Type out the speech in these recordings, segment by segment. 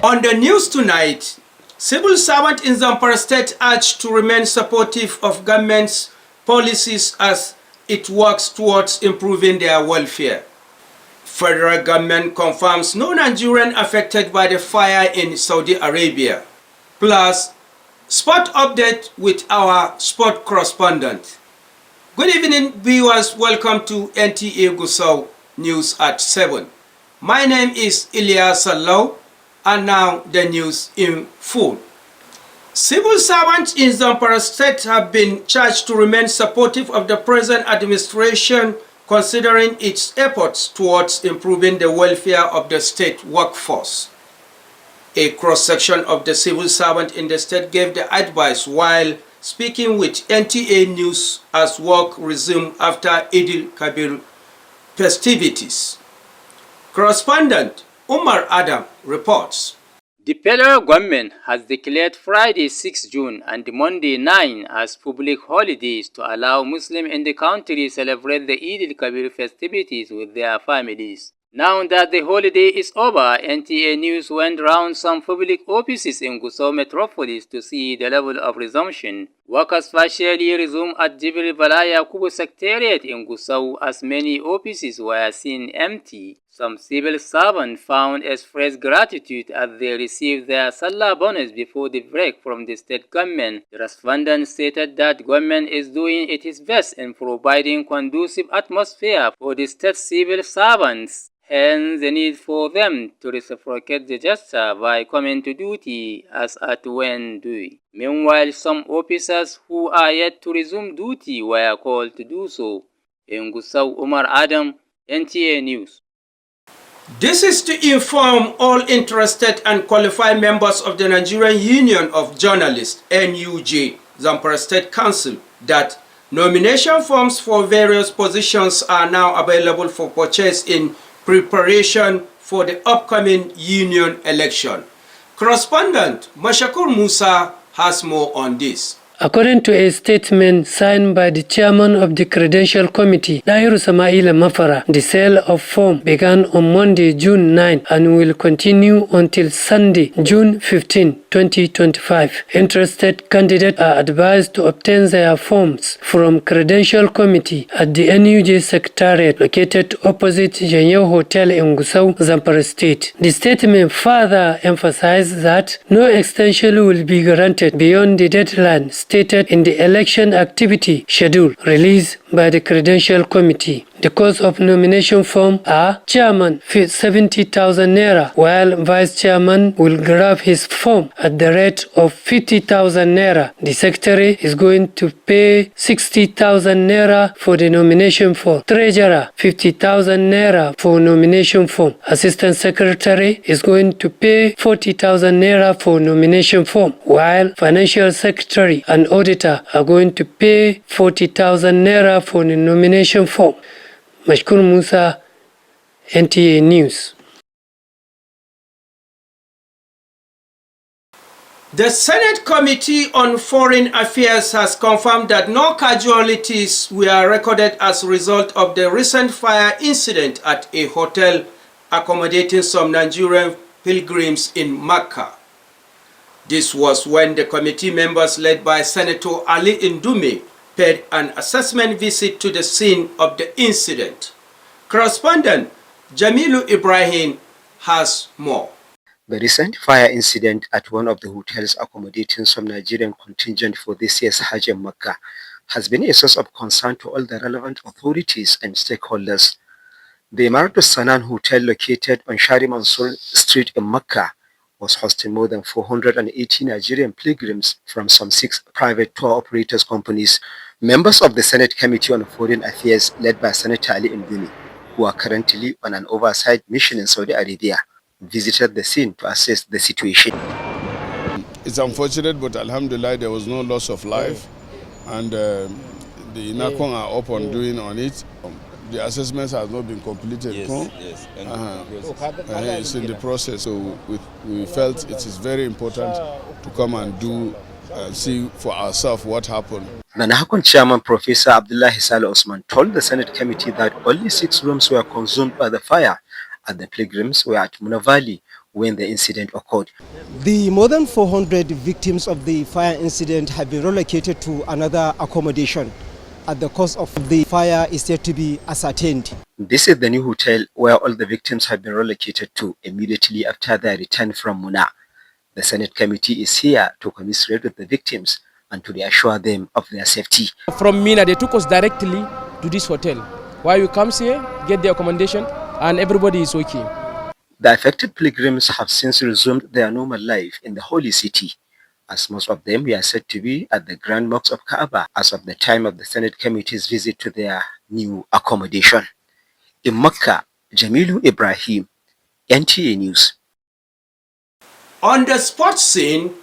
On the news tonight, civil servants in Zamfara State urged to remain supportive of government's policies as it works towards improving their welfare. Federal government confirms no Nigerian affected by the fire in Saudi Arabia. Plus, sport update with our sport correspondent. Good evening, viewers. Welcome to NTA Gusau News at 7. My name is Ilyas Sallau, and now the news in full. Civil servants in Zamfara State have been charged to remain supportive of the present administration, considering its efforts towards improving the welfare of the state workforce. A cross-section of the civil servant in the state gave the advice while speaking with NTA News as work resumed after Eid-el-Kabir festivities. Correspondent Umar Adam reports. The federal government has declared Friday 6 June and Monday 9 as public holidays to allow Muslims in the country celebrate the Eid-el-Kabir festivities with their families. Now that the holiday is over, NTA News went round some public offices in Gusau metropolis to see the level of resumption. Workers partially resumed at Jibril Bala Yakubu Secretariat in Gusau as many offices were seen empty. Some civil servants found expressed gratitude as they received their Salah bonus before the break from the state government. The respondent stated that government is doing its best in providing conducive atmosphere for the state civil servants. Hence, the need for them to reciprocate the gesture by coming to duty as at when due. Meanwhile, some officers who are yet to resume duty were called to do so. In Gusau, Umar Adam, NTA News. This is to inform all interested and qualified members of the Nigerian Union of Journalists, NUJ, Zamfara State Council, that nomination forms for various positions are now available for purchase in preparation for the upcoming union election. Correspondent Mashakur Musa has more on this. According to a statement signed by the chairman of the Credential Committee, Dahiru Samaila Mafara, the sale of form began on Monday, June 9 and will continue until Sunday, June 15, 2025. Interested candidates are advised to obtain their forms from Credential Committee at the NUJ Secretariat located opposite Janyo Hotel in Gusau, Zamfara State. The statement further emphasized that no extension will be granted beyond the deadline stated in the election activity schedule released by the Credential Committee. The cost of nomination form are: chairman 70,000 naira, while vice chairman will grab his form at the rate of 50,000 naira. The secretary is going to pay 60,000 naira for the nomination form. Treasurer 50,000 naira for nomination form. Assistant secretary is going to pay 40,000 naira for nomination form, while financial secretary and auditor are going to pay 40,000 naira for the nomination form. Mashkur Musa, NTA News. The Senate Committee on Foreign Affairs has confirmed that no casualties were recorded as a result of the recent fire incident at a hotel accommodating some Nigerian pilgrims in Mecca. This was when the committee members led by Senator Ali Ndume paid an assessment visit to the scene of the incident. Correspondent Jamilu Ibrahim has more. The recent fire incident at one of the hotels accommodating some Nigerian contingent for this year's Hajj in Mecca has been a source of concern to all the relevant authorities and stakeholders. The Emiratus Sanan Hotel, located on Shari Mansur Street in Mecca, was hosting more than 480 Nigerian pilgrims from some 6 private tour operators companies. Members of the Senate Committee on Foreign Affairs, led by Senator Ali Ndumi, who are currently on an oversight mission in Saudi Arabia, visited the scene to assess the situation. It's unfortunate, but alhamdulillah, there was no loss of life, and the NACON are up on doing on it. The assessments have not been completed. Yes. It's in the process, so we felt it is very important to come and do see for ourselves what happened. NACON Chairman Professor Abdullah Hisal Osman told the Senate Committee that only 6 rooms were consumed by the fire, and the pilgrims were at Muna Valley, when the incident occurred. The more than 400 victims of the fire incident have been relocated to another accommodation. At the cause of the fire is yet to be ascertained. This is the new hotel where all the victims have been relocated to immediately after their return from Muna. The Senate committee is here to commiserate with the victims and to reassure them of their safety. From Mina, they took us directly to this hotel. While we come here, get the accommodation, and everybody is okay. The affected pilgrims have since resumed their normal life in the holy city, as most of them were said to be at the Grand Mosque of Kaaba as of the time of the Senate committee's visit to their new accommodation. In Makkah, Jamilu Ibrahim, NTA News. On the sports scene,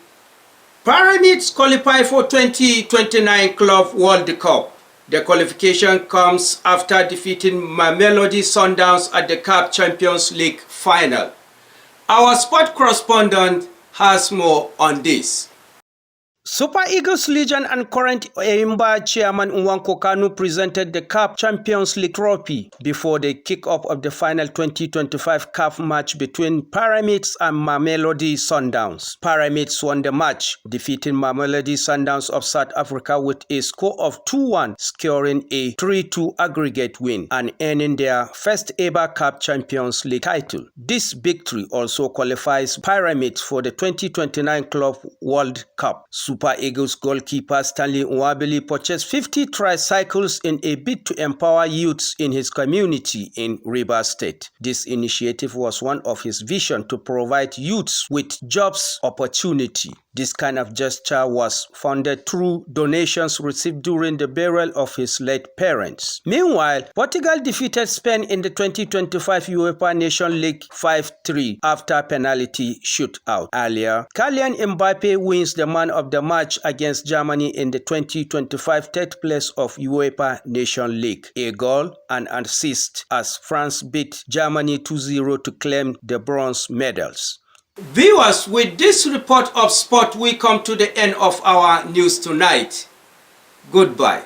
Pyramids qualify for 2029 Club World Cup. The qualification comes after defeating Mamelodi Sundowns at the CAF Champions League final. Our sport correspondent has more on this. Super Eagles legend and current Eimba chairman Nwankwo Kanu presented the CAF Champions League trophy before the kick-off of the final 2025 CAF match between Pyramids and Mamelodi Sundowns. Pyramids won the match, defeating Mamelodi Sundowns of South Africa with a score of 2-1, scoring a 3-2 aggregate win and earning their first ever CAF Champions League title. This victory also qualifies Pyramids for the 2029 Club World Cup. Super Eagles goalkeeper Stanley Nwabili purchased 50 tricycles in a bid to empower youths in his community in Rivers State. This initiative was one of his vision to provide youths with jobs opportunity. This kind of gesture was funded through donations received during the burial of his late parents. Meanwhile, Portugal defeated Spain in the 2025 UEFA Nations League 5-3 after penalty shootout. Earlier, Kylian Mbappe wins the man of the match against Germany in the 2025 third place of UEFA Nations League. A goal and an assist as France beat Germany 2-0 to claim the bronze medals. Viewers, with this report of sport, we come to the end of our news tonight. Goodbye.